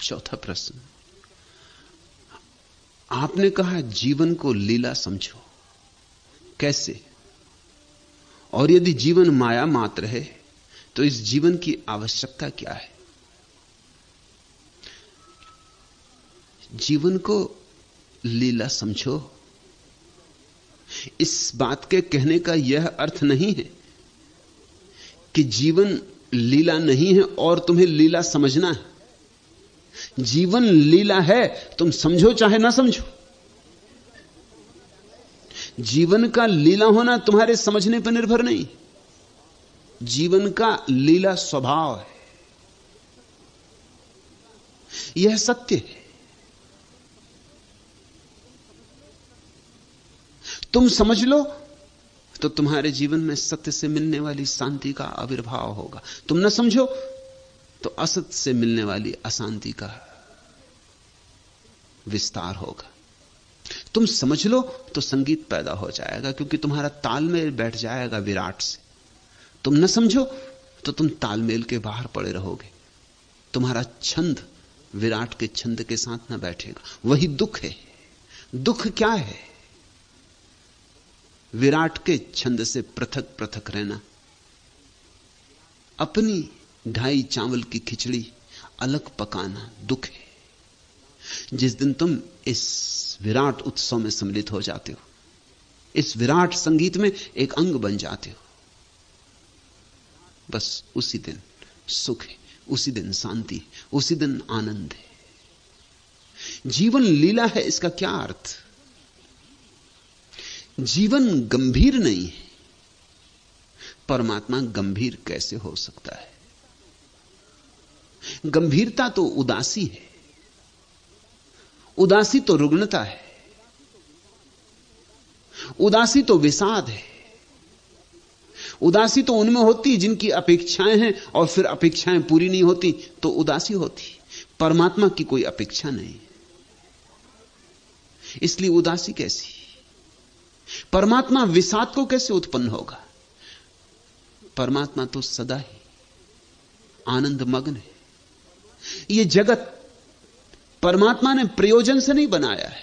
चौथा प्रश्न, आपने कहा जीवन को लीला समझो, कैसे? और यदि जीवन माया मात्र है तो इस जीवन की आवश्यकता क्या है? जीवन को लीला समझो, इस बात के कहने का यह अर्थ नहीं है कि जीवन लीला नहीं है और तुम्हें लीला समझना है। जीवन लीला है, तुम समझो चाहे ना समझो। जीवन का लीला होना तुम्हारे समझने पर निर्भर नहीं, जीवन का लीला स्वभाव है, यह सत्य है। तुम समझ लो तो तुम्हारे जीवन में सत्य से मिलने वाली शांति का आविर्भाव होगा। तुम न समझो तो असत्य से मिलने वाली अशांति का विस्तार होगा। तुम समझ लो तो संगीत पैदा हो जाएगा, क्योंकि तुम्हारा तालमेल बैठ जाएगा विराट से। तुम न समझो तो तुम तालमेल के बाहर पड़े रहोगे, तुम्हारा छंद विराट के छंद के साथ न बैठेगा। वही दुख है। दुख क्या है? विराट के छंद से पृथक पृथक रहना, अपनी ढाई चावल की खिचड़ी अलग पकाना दुख है। जिस दिन तुम इस विराट उत्सव में सम्मिलित हो जाते हो, इस विराट संगीत में एक अंग बन जाते हो, बस उसी दिन सुख है, उसी दिन शांति, उसी दिन आनंद है। जीवन लीला है, इसका क्या अर्थ? जीवन गंभीर नहीं है। परमात्मा गंभीर कैसे हो सकता है? गंभीरता तो उदासी है, उदासी तो रुग्णता है, उदासी तो विषाद है। उदासी तो उनमें होती है जिनकी अपेक्षाएं हैं और फिर अपेक्षाएं पूरी नहीं होती तो उदासी होती। परमात्मा की कोई अपेक्षा नहीं, इसलिए उदासी कैसी? परमात्मा विषाद को कैसे उत्पन्न होगा? परमात्मा तो सदा ही आनंद मग्न है। यह जगत परमात्मा ने प्रयोजन से नहीं बनाया है,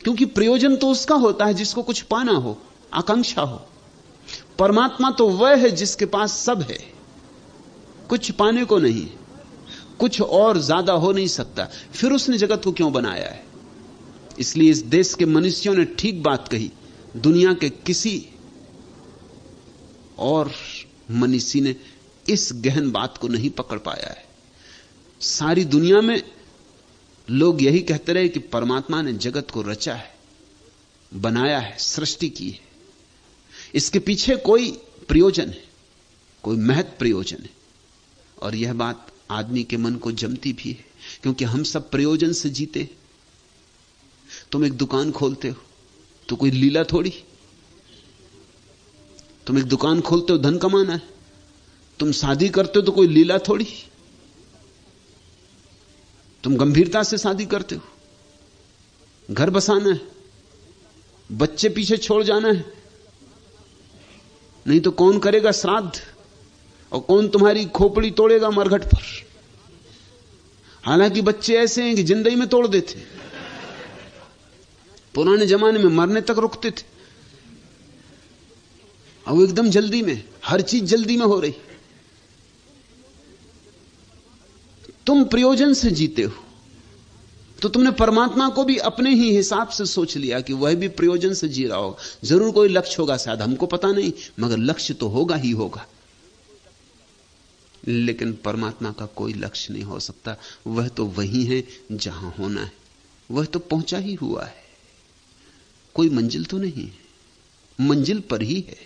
क्योंकि प्रयोजन तो उसका होता है जिसको कुछ पाना हो, आकांक्षा हो। परमात्मा तो वह है जिसके पास सब है, कुछ पाने को नहीं, कुछ और ज्यादा हो नहीं सकता। फिर उसने जगत को क्यों बनाया है? इसलिए इस देश के मनुष्यों ने ठीक बात कही, दुनिया के किसी और मनीषी ने इस गहन बात को नहीं पकड़ पाया है। सारी दुनिया में लोग यही कहते रहे कि परमात्मा ने जगत को रचा है, बनाया है, सृष्टि की है, इसके पीछे कोई प्रयोजन है, कोई महत् प्रयोजन है। और यह बात आदमी के मन को जमती भी है, क्योंकि हम सब प्रयोजन से जीते। तुम एक दुकान खोलते हो तो कोई लीला थोड़ी। तुम एक दुकान खोलते हो धन कमाना है, तुम शादी करते हो तो कोई लीला थोड़ी। तुम गंभीरता से शादी करते हो, घर बसाना है, बच्चे पीछे छोड़ जाना है, नहीं तो कौन करेगा श्राद्ध और कौन तुम्हारी खोपड़ी तोड़ेगा मरघट पर। हालांकि बच्चे ऐसे हैं कि जिंदगी में तोड़ देते, पुराने जमाने में मरने तक रुकते थे, अब एकदम जल्दी में, हर चीज जल्दी में हो रही। तुम प्रयोजन से जीते हो तो तुमने परमात्मा को भी अपने ही हिसाब से सोच लिया कि वह भी प्रयोजन से जी रहा होगा। जरूर कोई लक्ष्य होगा, शायद हमको पता नहीं, मगर लक्ष्य तो होगा ही होगा। लेकिन परमात्मा का कोई लक्ष्य नहीं हो सकता। वह तो वही है जहां होना है, वह तो पहुंचा ही हुआ है, कोई मंजिल तो नहीं है, मंजिल पर ही है।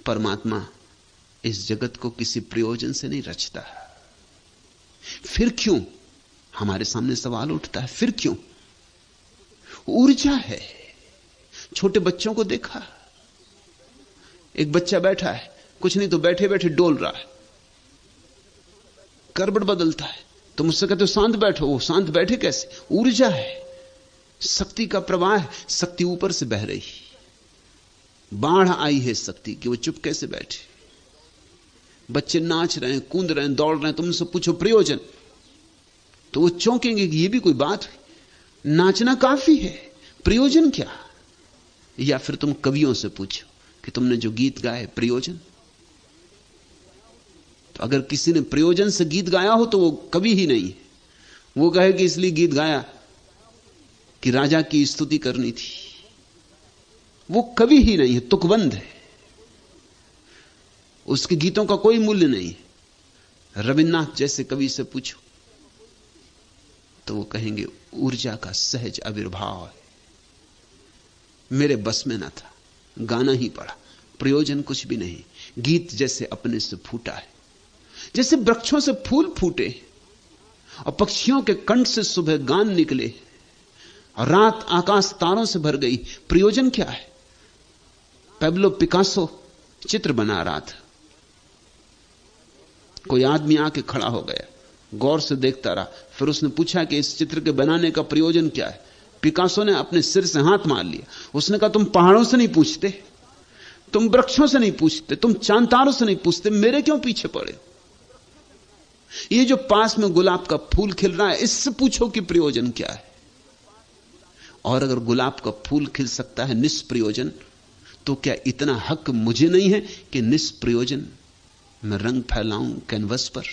परमात्मा इस जगत को किसी प्रयोजन से नहीं रचता। फिर क्यों? हमारे सामने सवाल उठता है, फिर क्यों? ऊर्जा है। छोटे बच्चों को देखा, एक बच्चा बैठा है, कुछ नहीं तो बैठे बैठे डोल रहा है, करवट बदलता है, तो मुझसे कहते हो शांत बैठो। वो शांत बैठे कैसे? ऊर्जा है, शक्ति का प्रवाह है, शक्ति ऊपर से बह रही, बाढ़ आई है शक्ति कि वो चुप कैसे बैठे। बच्चे नाच रहे हैं, कूद रहे हैं, दौड़ रहे हैं, तुम उनसे पूछो प्रयोजन, तो वो चौंकेंगे कि ये भी कोई बात हुई, नाचना काफी है, प्रयोजन क्या? या फिर तुम कवियों से पूछो कि तुमने जो गीत गाए प्रयोजन। तो अगर किसी ने प्रयोजन से गीत गाया हो तो वो कवि ही नहीं है। वो कहे कि इसलिए गीत गाया कि राजा की स्तुति करनी थी, वो कवि ही नहीं है, तुकबंद है, उसके गीतों का कोई मूल्य नहीं है। रविन्द्रनाथ जैसे कवि से पूछो तो वो कहेंगे ऊर्जा का सहज आविर्भाव है, मेरे बस में ना था, गाना ही पड़ा, प्रयोजन कुछ भी नहीं। गीत जैसे अपने से फूटा है, जैसे वृक्षों से फूल फूटे और पक्षियों के कंठ से सुबह गान निकले और रात आकाश तारों से भर गई, प्रयोजन क्या है? पैब्लो पिकासो चित्र बना रहा था, कोई आदमी आके खड़ा हो गया, गौर से देखता रहा, फिर उसने पूछा कि इस चित्र के बनाने का प्रयोजन क्या है? पिकासो ने अपने सिर से हाथ मार लिया। उसने कहा तुम पहाड़ों से नहीं पूछते, तुम वृक्षों से नहीं पूछते, तुम चांद तारों से नहीं पूछते, मेरे क्यों पीछे पड़े? ये जो पास में गुलाब का फूल खिल रहा है, इससे पूछो कि प्रयोजन क्या है। और अगर गुलाब का फूल खिल सकता है निष्प्रयोजन, तो क्या इतना हक मुझे नहीं है कि निष्प्रयोजन मैं रंग फैलाऊं, कैनवस पर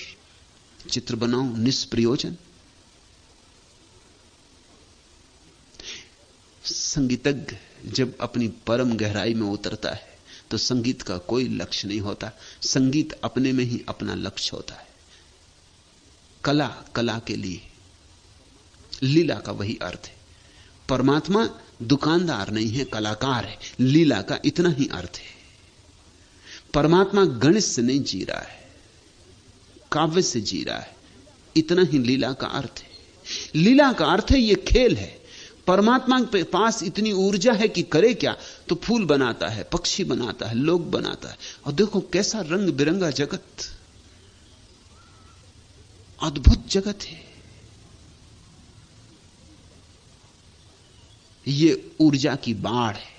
चित्र बनाऊं निष्प्रयोजन? संगीतज्ञ जब अपनी परम गहराई में उतरता है तो संगीत का कोई लक्ष्य नहीं होता, संगीत अपने में ही अपना लक्ष्य होता है। कला कला के लिए, लीला का वही अर्थ है। परमात्मा दुकानदार नहीं है, कलाकार है, लीला का इतना ही अर्थ है। परमात्मा गणित से नहीं जी रहा है, काव्य से जी रहा है, इतना ही लीला का अर्थ है। लीला का अर्थ है ये खेल है। परमात्मा के पास इतनी ऊर्जा है कि करे क्या? तो फूल बनाता है, पक्षी बनाता है, लोग बनाता है, और देखो कैसा रंग बिरंगा जगत, अद्भुत जगत है। ये ऊर्जा की बाढ़ है।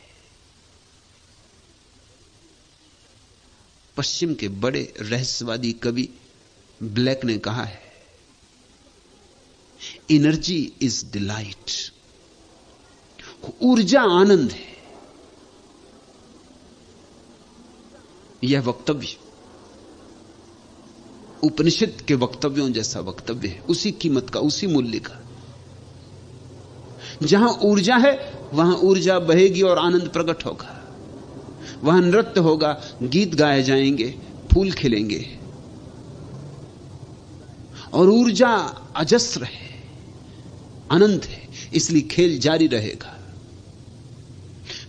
पश्चिम के बड़े रहस्यवादी कवि ब्लैक ने कहा है, एनर्जी इज डिलाइट, ऊर्जा आनंद है। यह वक्तव्य उपनिषद के वक्तव्यों जैसा वक्तव्य है, उसी कीमत का, उसी मूल्य का। जहां ऊर्जा है वहां ऊर्जा बहेगी और आनंद प्रकट होगा, वहां नृत्य होगा, गीत गाए जाएंगे, फूल खिलेंगे, और ऊर्जा अजस्र है, अनंत है, इसलिए खेल जारी रहेगा।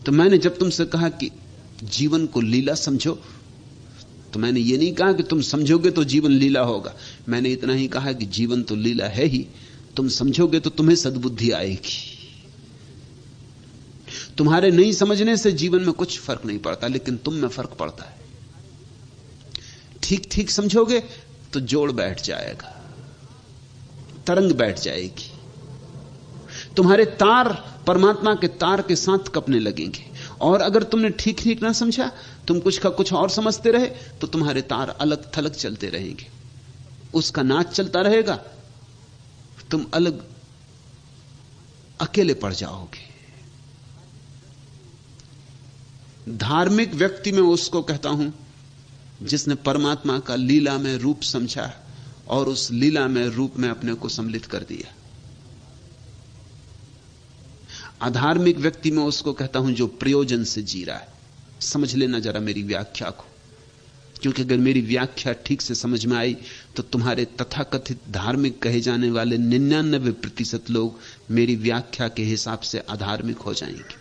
तो मैंने जब तुमसे कहा कि जीवन को लीला समझो, तो मैंने ये नहीं कहा कि तुम समझोगे तो जीवन लीला होगा, मैंने इतना ही कहा कि जीवन तो लीला है ही, तुम समझोगे तो तुम्हें सद्बुद्धि आएगी। तुम्हारे नहीं समझने से जीवन में कुछ फर्क नहीं पड़ता, लेकिन तुम में फर्क पड़ता है। ठीक ठीक समझोगे तो जोड़ बैठ जाएगा, तरंग बैठ जाएगी, तुम्हारे तार परमात्मा के तार के साथ कपने लगेंगे। और अगर तुमने ठीक ठीक ना समझा, तुम कुछ का कुछ और समझते रहे, तो तुम्हारे तार अलग थलग चलते रहेंगे, उसका नाच चलता रहेगा, तुम अलग अकेले पड़ जाओगे। धार्मिक व्यक्ति में उसको कहता हूं जिसने परमात्मा का लीला में रूप समझा और उस लीला में रूप में अपने को सम्मिलित कर दिया। अधार्मिक व्यक्ति में उसको कहता हूं जो प्रयोजन से जी रहा है। समझ लेना जरा मेरी व्याख्या को, क्योंकि अगर मेरी व्याख्या ठीक से समझ में आई तो तुम्हारे तथाकथित धार्मिक कहे जाने वाले 99% लोग मेरी व्याख्या के हिसाब से अधार्मिक हो जाएंगे,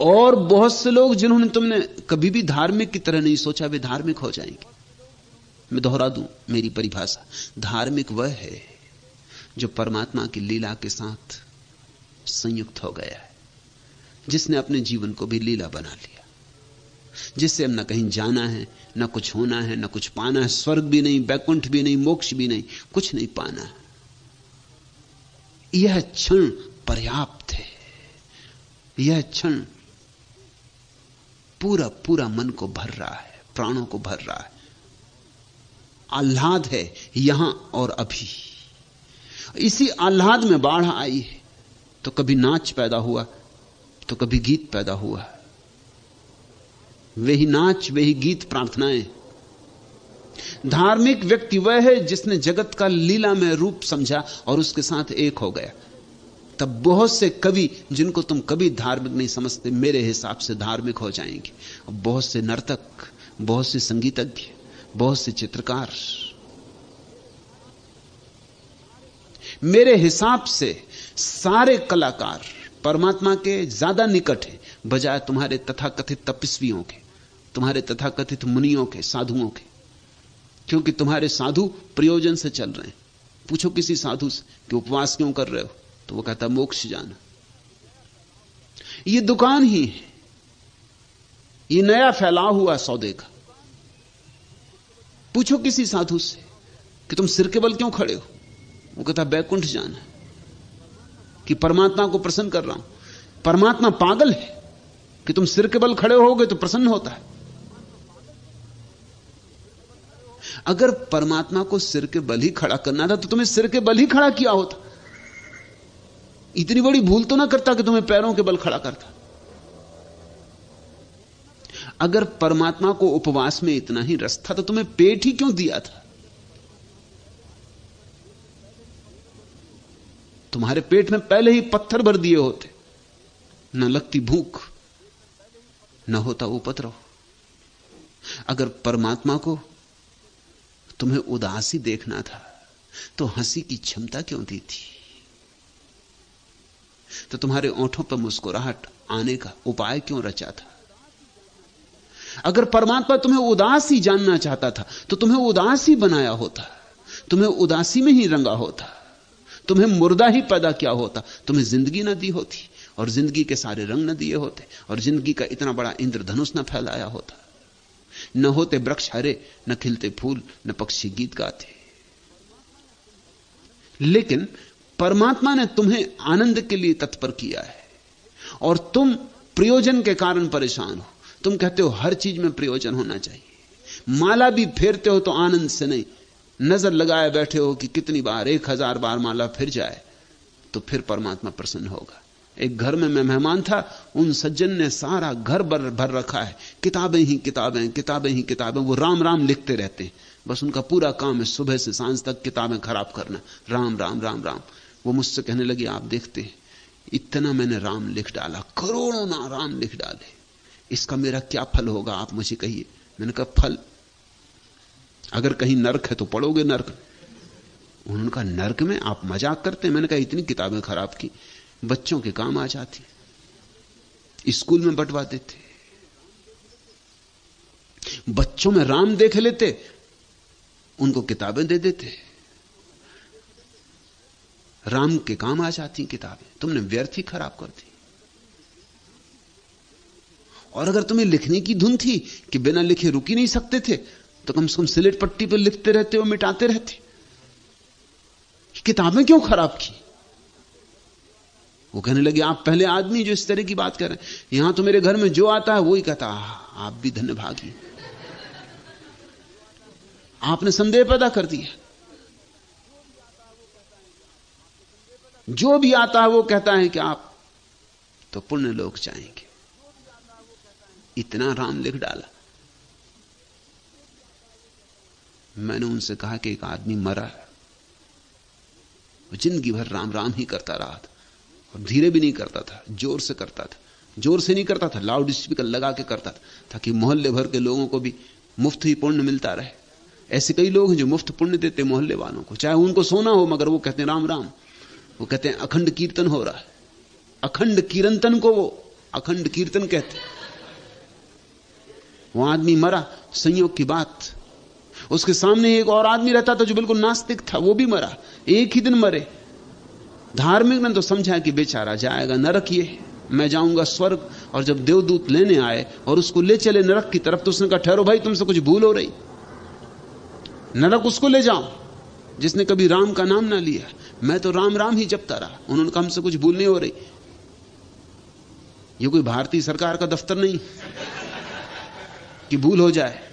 और बहुत से लोग जिन्होंने तुमने कभी भी धार्मिक की तरह नहीं सोचा, वे धार्मिक हो जाएंगे। मैं दोहरा दूं मेरी परिभाषा, धार्मिक वह है जो परमात्मा की लीला के साथ संयुक्त हो गया है, जिसने अपने जीवन को भी लीला बना लिया, जिससे अब न कहीं जाना है, न कुछ होना है, न कुछ पाना है, स्वर्ग भी नहीं, बैकुंठ भी नहीं, मोक्ष भी नहीं, कुछ नहीं पाना है। यह क्षण पर्याप्त है, यह क्षण पूरा पूरा मन को भर रहा है, प्राणों को भर रहा है। आह्लाद है यहां और अभी। इसी आह्लाद में बाढ़ आई है, तो कभी नाच पैदा हुआ, तो कभी गीत पैदा हुआ। वही नाच, वही गीत, प्रार्थनाएं। धार्मिक व्यक्ति वह है जिसने जगत का लीला में रूप समझा और उसके साथ एक हो गया। तब बहुत से कवि जिनको तुम कभी धार्मिक नहीं समझते, मेरे हिसाब से धार्मिक हो जाएंगे। और बहुत से नर्तक, बहुत से संगीतज्ञ, बहुत से चित्रकार, मेरे हिसाब से सारे कलाकार परमात्मा के ज्यादा निकट हैं बजाय तुम्हारे तथाकथित तपस्वियों के, तुम्हारे तथाकथित मुनियों के, साधुओं के। क्योंकि तुम्हारे साधु प्रयोजन से चल रहे हैं। पूछो किसी साधु से कि उपवास क्यों कर रहे हो, तो वो कहता मोक्ष जाना। ये दुकान ही है, ये नया फैलाव हुआ सौदे का। पूछो किसी साधु से कि तुम सिर के बल क्यों खड़े हो, वो कहता बैकुंठ जाना, कि परमात्मा को प्रसन्न कर रहा हूं। परमात्मा पागल है कि तुम सिर के बल खड़े होगे तो प्रसन्न होता है। अगर परमात्मा को सिर के बल ही खड़ा करना था तो तुम्हें सिर के बल ही खड़ा किया होता। इतनी बड़ी भूल तो ना करता कि तुम्हें पैरों के बल खड़ा करता। अगर परमात्मा को उपवास में इतना ही रस था तो तुम्हें पेट ही क्यों दिया था? तुम्हारे पेट में पहले ही पत्थर भर दिए होते, न लगती भूख, न होता उपद्रव। अगर परमात्मा को तुम्हें उदासी देखना था तो हंसी की क्षमता क्यों दी थी? तो तुम्हारे ओंठों पर मुस्कुराहट आने का उपाय क्यों रचा था? अगर परमात्मा तुम्हें उदास ही जानना चाहता था तो तुम्हें उदास ही बनाया होता, तुम्हें उदासी में ही रंगा होता, तुम्हें मुर्दा ही पैदा किया होता, तुम्हें जिंदगी ना दी होती और जिंदगी के सारे रंग न दिए होते और जिंदगी का इतना बड़ा इंद्रधनुष न फैलाया होता। न होते वृक्ष हरे, न खिलते फूल, न पक्षी गीत गाते। लेकिन परमात्मा ने तुम्हें आनंद के लिए तत्पर किया है और तुम प्रयोजन के कारण परेशान हो। तुम कहते हो हर चीज में प्रयोजन होना चाहिए। माला भी फेरते हो तो आनंद से नहीं, नजर लगाए बैठे हो कि कितनी बार, 1000 बार माला फिर जाए तो फिर परमात्मा प्रसन्न होगा। एक घर में मैं मेहमान था, उन सज्जन ने सारा घर भर रखा है, किताबें ही किताबें, किताबें ही किताबें। वो राम राम लिखते रहते हैं, बस उनका पूरा काम है सुबह से सांझ तक किताबें खराब करना, राम राम राम राम। वो मुझसे कहने लगी, आप देखते हैं इतना मैंने राम लिख डाला, करोड़ों ना राम लिख डाले, इसका मेरा क्या फल होगा, आप मुझे कहिए। मैंने कहा फल, अगर कहीं नरक है तो पढ़ोगे नरक। उन्होंने कहा नरक में? आप मजाक करते हैं। मैंने कहा इतनी किताबें खराब की, बच्चों के काम आ जाती, स्कूल में बंटवा देते, बच्चों में राम देख लेते, उनको किताबें दे देते, राम के काम आ जाती किताबें। तुमने व्यर्थ ही खराब कर दी। और अगर तुम्हें लिखने की धुन थी कि बिना लिखे रुक ही नहीं सकते थे तो कम से कम स्लेट पट्टी पर लिखते रहते और मिटाते रहते। किताबें क्यों खराब की? वो कहने लगे आप पहले आदमी जो इस तरह की बात कर रहे हैं। यहां तो मेरे घर में जो आता है वही कहता आप भी धन्य भागी, आपने संदेह पैदा कर दिया। जो भी आता है वो कहता है कि आप तो पुण्य लोक जाएंगे, इतना राम लिख डाला। मैंने उनसे कहा कि एक आदमी मरा, जिंदगी भर राम राम ही करता रहा था और धीरे भी नहीं करता था, जोर से करता था। जोर से नहीं करता था, लाउड स्पीकर लगा के करता था ताकि मोहल्ले भर के लोगों को भी मुफ्त ही पुण्य मिलता रहे। ऐसे कई लोग हैं जो मुफ्त पुण्य देते मोहल्ले वालों को, चाहे उनको सोना हो, मगर वो कहते हैं राम राम। वो कहते हैं अखंड कीर्तन हो रहा है। अखंड कीर्तन को वो अखंड कीर्तन कहते। वो आदमी मरा, संयोग की बात, उसके सामने एक और आदमी रहता था जो बिल्कुल नास्तिक था, वो भी मरा, एक ही दिन मरे। धार्मिक ने तो समझा कि बेचारा जाएगा नरक, ये मैं जाऊंगा स्वर्ग। और जब देवदूत लेने आए और उसको ले चले नरक की तरफ तो उसने कहा ठहरो भाई, तुमसे कुछ भूल हो रही, नरक उसको ले जाओ जिसने कभी राम का नाम ना लिया, मैं तो राम राम ही जपता रहा। उन्होंने कहा हमसे कुछ भूल नहीं हो रही। ये कोई भारतीय सरकार का दफ्तर नहीं कि भूल हो जाए।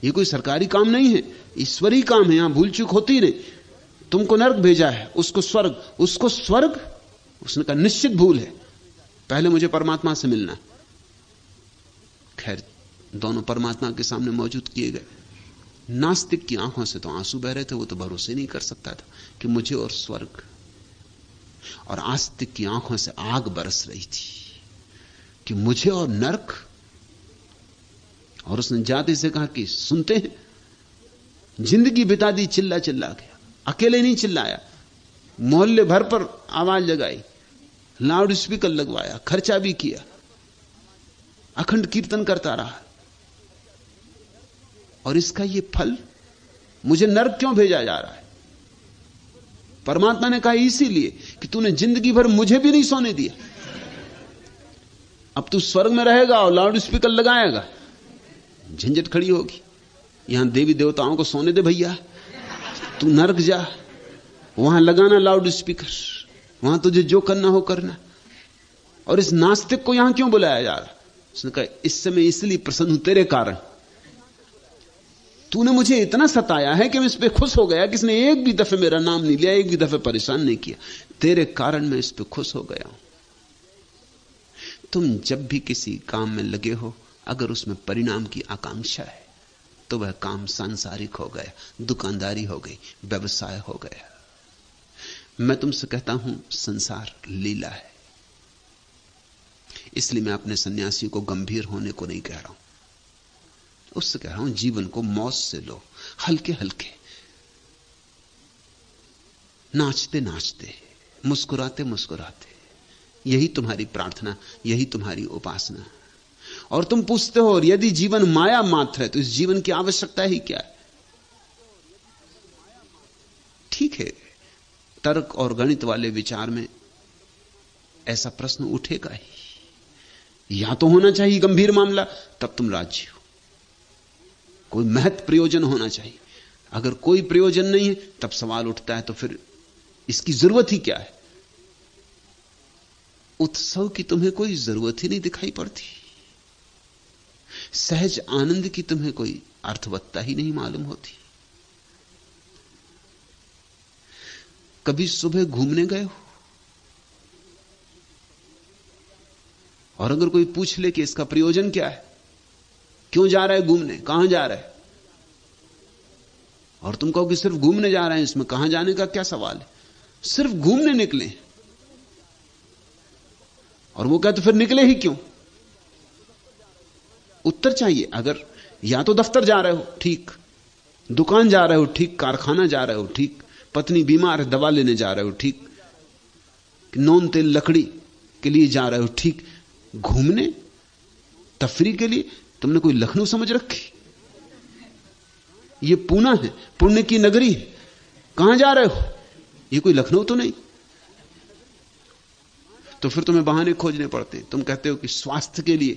ये कोई सरकारी काम नहीं है, ईश्वरीय काम है। यहां भूल चूक होती नहीं। तुमको नरक भेजा है, उसको स्वर्ग। उसने कहा निश्चित भूल है, पहले मुझे परमात्मा से मिलना। खैर, दोनों परमात्मा के सामने मौजूद किए गए। नास्तिक की आंखों से तो आंसू बह रहे थे, वो तो भरोसे नहीं कर सकता था कि मुझे और स्वर्ग। और आस्तिक की आंखों से आग बरस रही थी कि मुझे और नरक। और उसने जाते से कहा कि सुनते हैं, जिंदगी बिता दी चिल्ला चिल्ला के, अकेले नहीं चिल्लाया, मोहल्ले भर पर आवाज लगाई, लाउड स्पीकर लगवाया, खर्चा भी किया, अखंड कीर्तन करता रहा। और इसका ये फल, मुझे नरक क्यों भेजा जा रहा है? परमात्मा ने कहा इसीलिए कि तूने जिंदगी भर मुझे भी नहीं सोने दिया। अब तू स्वर्ग में रहेगा और लाउड स्पीकर लगाएगा, झंझट खड़ी होगी। यहां देवी देवताओं को सोने दे भैया, तू नरक जा, वहां लगाना लाउड स्पीकर, वहां तुझे जो करना हो करना। और इस नास्तिक को यहां क्यों बुलाया जा रहा? उसने कहा इस समय इसलिए प्रसन्न हूं तेरे कारण। तूने मुझे इतना सताया है कि मैं इस पे खुश हो गया, किसने एक भी दफे मेरा नाम नहीं लिया, एक भी दफे परेशान नहीं किया। तेरे कारण मैं इस पे खुश हो गया हूं। तुम जब भी किसी काम में लगे हो, अगर उसमें परिणाम की आकांक्षा है तो वह काम सांसारिक हो गया, दुकानदारी हो गई, व्यवसाय हो गया। मैं तुमसे कहता हूं संसार लीला है। इसलिए मैं अपने सन्यासी को गंभीर होने को नहीं कह रहा हूं, उससे कह रहा हूं जीवन को मौज से लो, हल्के हल्के, नाचते नाचते, मुस्कुराते मुस्कुराते। यही तुम्हारी प्रार्थना, यही तुम्हारी उपासना। और तुम पूछते हो यदि जीवन माया मात्र है तो इस जीवन की आवश्यकता ही क्या है? ठीक है, तर्क और गणित वाले विचार में ऐसा प्रश्न उठेगा ही। या तो होना चाहिए गंभीर मामला, तब तुम राजी हो, कोई महत्व प्रयोजन होना चाहिए। अगर कोई प्रयोजन नहीं है तब सवाल उठता है तो फिर इसकी जरूरत ही क्या है? उत्सव की तुम्हें कोई जरूरत ही नहीं दिखाई पड़ती, सहज आनंद की तुम्हें कोई अर्थवत्ता ही नहीं मालूम होती। कभी सुबह घूमने गए हो और अगर कोई पूछ ले कि इसका प्रयोजन क्या है, क्यों जा रहा है घूमने, कहां जा रहा है, और तुम कहो कि सिर्फ घूमने जा रहे हैं, इसमें कहां जाने का क्या सवाल है, सिर्फ घूमने निकले, और वो कहते फिर निकले ही क्यों? उत्तर चाहिए। अगर या तो दफ्तर जा रहे हो, ठीक, दुकान जा रहे हो, ठीक, कारखाना जा रहे हो, ठीक, पत्नी बीमार है दवा लेने जा रहे हो, ठीक, नॉन तेल लकड़ी के लिए जा रहे हो, ठीक, घूमने तफरी के लिए तुमने कोई लखनऊ समझ रखी? ये पूना है, पुण्य की नगरी है, कहां जा रहे हो? ये कोई लखनऊ तो नहीं। तो फिर तुम्हें बहाने खोजने पड़ते हैं। तुम कहते हो कि स्वास्थ्य के लिए,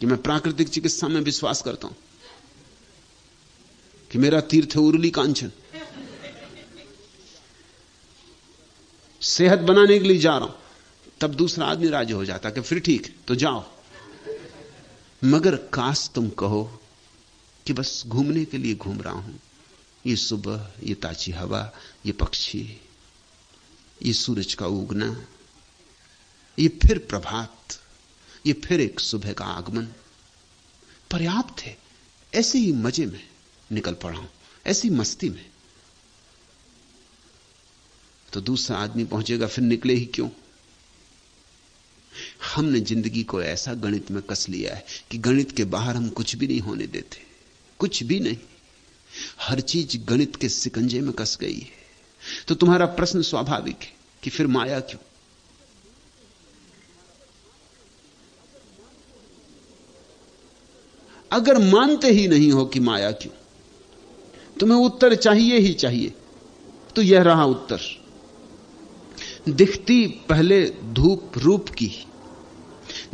कि मैं प्राकृतिक चिकित्सा में विश्वास करता हूं, कि मेरा तीर्थ है उर्ली कांचन, सेहत बनाने के लिए जा रहा हूं। तब दूसरा आदमी राजी हो जाता कि फिर ठीक तो जाओ। मगर काश तुम कहो कि बस घूमने के लिए घूम रहा हूं, ये सुबह, ये ताजी हवा, ये पक्षी, ये सूरज का उगना, ये फिर प्रभात, ये फिर एक सुबह का आगमन पर्याप्त है। ऐसे ही मजे में निकल पड़ा हूं, ऐसी मस्ती में। तो दूसरा आदमी पहुंचेगा फिर निकले ही क्यों? हमने जिंदगी को ऐसा गणित में कस लिया है कि गणित के बाहर हम कुछ भी नहीं होने देते, कुछ भी नहीं। हर चीज गणित के सिकंजे में कस गई है। तो तुम्हारा प्रश्न स्वाभाविक है कि फिर माया क्यों? अगर मानते ही नहीं हो कि माया क्यों, तुम्हें उत्तर चाहिए ही चाहिए, तो यह रहा उत्तर। दिखती पहले धूप रूप की,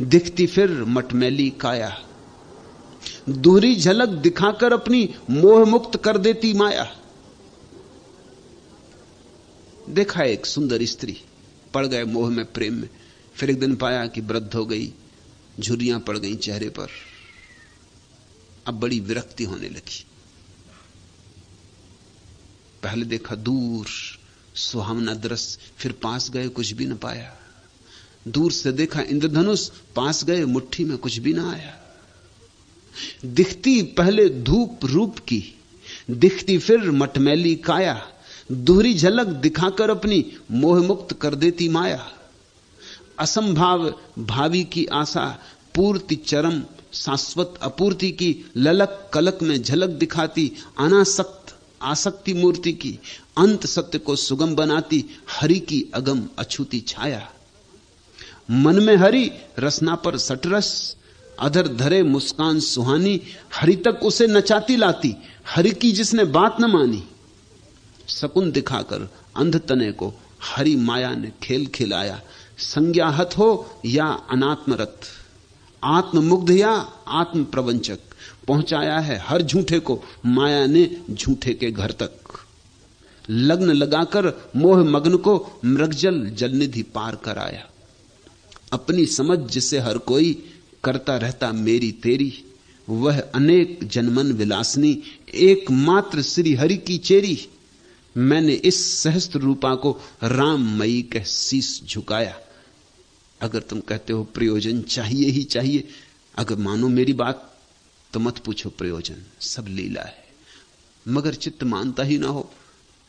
दिखती फिर मटमैली काया, दूरी झलक दिखाकर अपनी मोह मुक्त कर देती माया। देखा एक सुंदर स्त्री, पड़ गए मोह में, प्रेम में, फिर एक दिन पाया कि वृद्ध हो गई, झुर्रियां पड़ गई चेहरे पर, अब बड़ी विरक्ति होने लगी। पहले देखा दूर सुहावना दृश्य, फिर पास गए कुछ भी न पाया। दूर से देखा इंद्रधनुष, पास गए मुट्ठी में कुछ भी ना आया। दिखती पहले धूप रूप की, दिखती फिर मटमैली काया, दोहरी झलक दिखाकर अपनी मोह मुक्त कर देती माया। असंभाव भावी की आशा, पूर्ति चरम शाश्वत अपूर्ति की, ललक कलक में झलक दिखाती अनासक्त आसक्ति मूर्ति की, अंत सत्य को सुगम बनाती हरि की अगम अछूती छाया। मन में हरि रसना पर सटरस, अधर धरे मुस्कान सुहानी, हरि तक उसे नचाती लाती, हरि की जिसने बात न मानी। शकुन दिखाकर अंध तने को हरि माया ने खेल खिलाया, संज्ञाहत हो या अनात्मरत, आत्ममुग्ध या आत्म प्रवंचक, पहुंचाया है हर झूठे को माया ने झूठे के घर तक। लग्न लगाकर मोह मग्न को मृगजल जलनिधि पार कराया। अपनी समझ जिसे हर कोई करता रहता मेरी तेरी, वह अनेक जनमन विलासनी, एकमात्र श्री हरि की चेरी। मैंने इस सहस्त्र रूपा को राममयी कह शीस झुकाया। अगर तुम कहते हो प्रयोजन चाहिए ही चाहिए, अगर मानो मेरी बात तो मत पूछो प्रयोजन, सब लीला है। मगर चित्त मानता ही ना हो,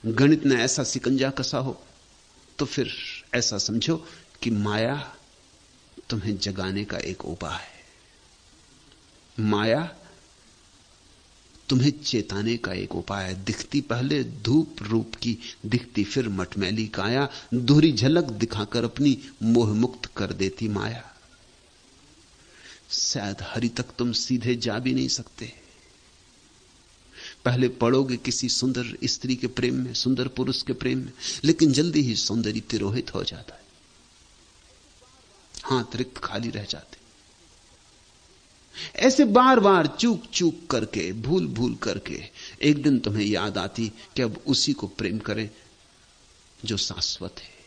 गणित ने ऐसा सिकंजा कसा हो, तो फिर ऐसा समझो कि माया तुम्हें जगाने का एक उपाय है, माया तुम्हें चेताने का एक उपाय है। दिखती पहले धूप रूप की, दिखती फिर मटमैली काया, दोहरी झलक दिखाकर अपनी मोह मुक्त कर देती माया। शायद हरि तक तुम सीधे जा भी नहीं सकते। पहले पड़ोगे किसी सुंदर स्त्री के प्रेम में, सुंदर पुरुष के प्रेम में, लेकिन जल्दी ही सौंदर्य तिरोहित हो जाता है, हाथ रिक्त खाली रह जाते। ऐसे बार बार चूक चूक करके, भूल भूल करके एक दिन तुम्हें याद आती कि अब उसी को प्रेम करें जो शाश्वत है।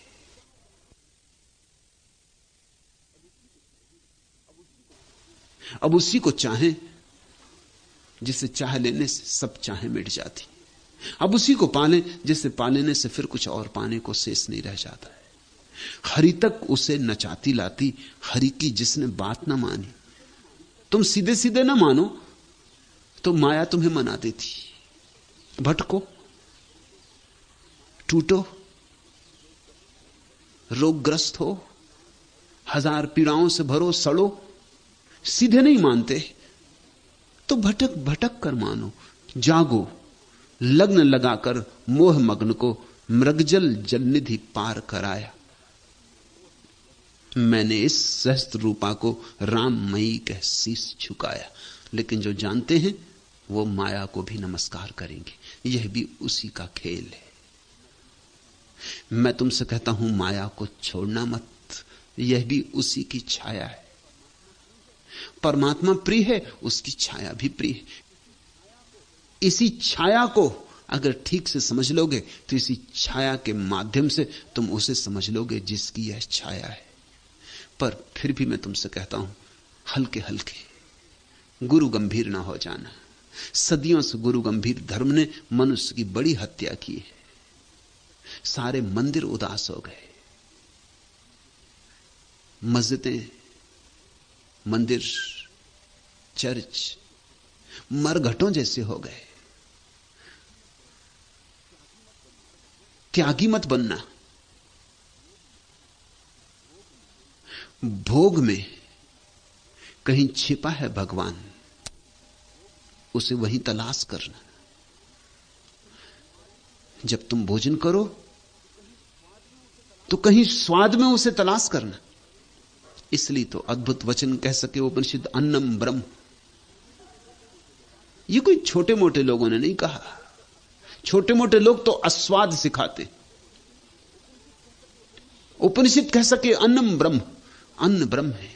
अब उसी को चाहें जिसे चाह लेने से सब चाहे मिट जाती। अब उसी को पालें जिसे पा लेने से फिर कुछ और पाने को शेष नहीं रह जाता है। हरि तक उसे नचाती लाती, हरि की जिसने बात ना मानी। तुम सीधे सीधे ना मानो तो माया तुम्हें मना देती। भटको, टूटो, रोगग्रस्त हो, हजार पीड़ाओं से भरो, सड़ो, सीधे नहीं मानते तो भटक भटक कर मानो, जागो, लग्न लगाकर मोह मग्न को मृगजल जलनिधि पार कराया। मैंने इस सहस्त्र रूपा को राममयी कह शीस झुकाया। लेकिन जो जानते हैं वो माया को भी नमस्कार करेंगे, यह भी उसी का खेल है। मैं तुमसे कहता हूं माया को छोड़ना मत, यह भी उसी की छाया है। परमात्मा प्रिय है, उसकी छाया भी प्रिय है। इसी छाया को अगर ठीक से समझ लोगे तो इसी छाया के माध्यम से तुम उसे समझ लोगे जिसकी यह छाया है। पर फिर भी मैं तुमसे कहता हूं, हल्के हल्के, गुरु गंभीर ना हो जाना। सदियों से गुरु गंभीर धर्म ने मनुष्य की बड़ी हत्या की है। सारे मंदिर उदास हो गए, मस्जिदें, मंदिर, चर्च मरघटों जैसे हो गए। त्यागी मत बनना। भोग में कहीं छिपा है भगवान, उसे वहीं तलाश करना। जब तुम भोजन करो तो कहीं स्वाद में उसे तलाश करना। इसलिए तो अद्भुत वचन कह सके उपनिषद, अन्नम ब्रह्म। ये कोई छोटे मोटे लोगों ने नहीं कहा। छोटे मोटे लोग तो अस्वाद सिखाते। उपनिषद कह सके अन्नम ब्रह्म, अन्न ब्रह्म है।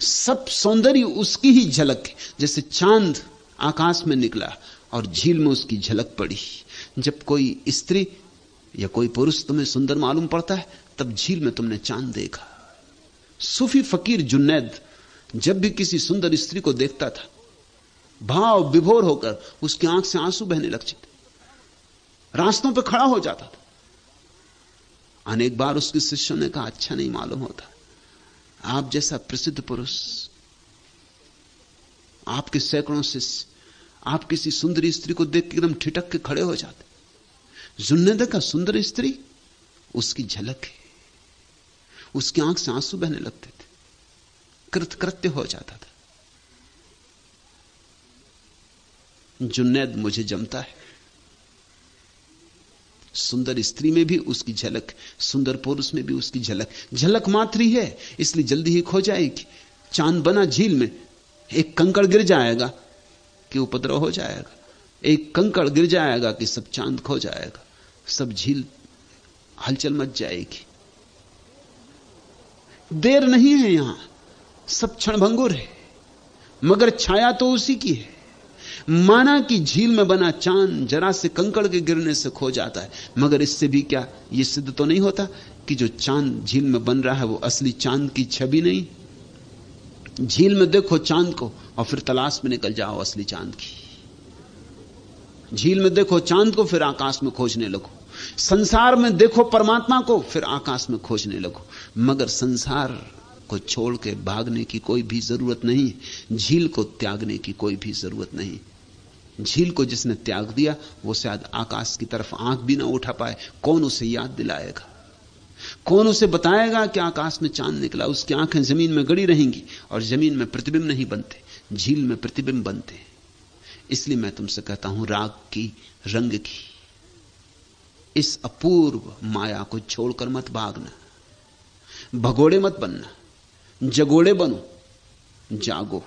सब सौंदर्य उसकी ही झलक है। जैसे चांद आकाश में निकला और झील में उसकी झलक पड़ी। जब कोई स्त्री या कोई पुरुष तुम्हें सुंदर मालूम पड़ता है, तब झील में तुमने चांद देखा। सूफी फकीर जुन्नैद जब भी किसी सुंदर स्त्री को देखता था भाव विभोर होकर उसकी आंख से आंसू बहने लग जाते, रास्तों पे खड़ा हो जाता था। अनेक बार उसके शिष्यों ने कहा, अच्छा नहीं मालूम होता, आप जैसा प्रसिद्ध पुरुष, आपके सैकड़ों शिष्य, आप किसी सुंदरी स्त्री को देख के एकदम ठिठक के खड़े हो जाते। जुन्ने देखा सुंदर स्त्री, उसकी झलक है, उसकी आंख से आंसू बहने लगते थे, कृतकृत्य हो जाता था। जुन्नैद मुझे जमता है। सुंदर स्त्री में भी उसकी झलक, सुंदर पुरुष में भी उसकी झलक, झलक मात्र ही है, इसलिए जल्दी ही खो जाएगी। चांद बना झील में, एक कंकड़ गिर जाएगा कि उपद्रव हो जाएगा, एक कंकड़ गिर जाएगा कि सब चांद खो जाएगा, सब झील हलचल मच जाएगी। देर नहीं है यहां, सब क्षणभंगुर है, मगर छाया तो उसी की है। माना कि झील में बना चांद जरा से कंकड़ के गिरने से खो जाता है, मगर इससे भी क्या यह सिद्ध तो नहीं होता कि जो चांद झील में बन रहा है वो असली चांद की छवि नहीं। झील में देखो चांद को और फिर तलाश में निकल जाओ असली चांद की। झील में देखो चांद को, फिर आकाश में खोजने लगो। संसार में देखो परमात्मा को, फिर आकाश में खोजने लगो। मगर संसार को छोड़ के भागने की कोई भी जरूरत नहीं, झील को त्यागने की कोई भी जरूरत नहीं। झील को जिसने त्याग दिया वो शायद आकाश की तरफ आंख भी ना उठा पाए। कौन उसे याद दिलाएगा, कौन उसे बताएगा कि आकाश में चांद निकला? उसकी आंखें जमीन में गड़ी रहेंगी और जमीन में प्रतिबिंब नहीं बनते, झील में प्रतिबिंब बनते। इसलिए मैं तुमसे कहता हूं, राग की, रंग की इस अपूर्व माया को छोड़कर मत भागना, भगोड़े मत बनना, जगोड़े बनो, जागो।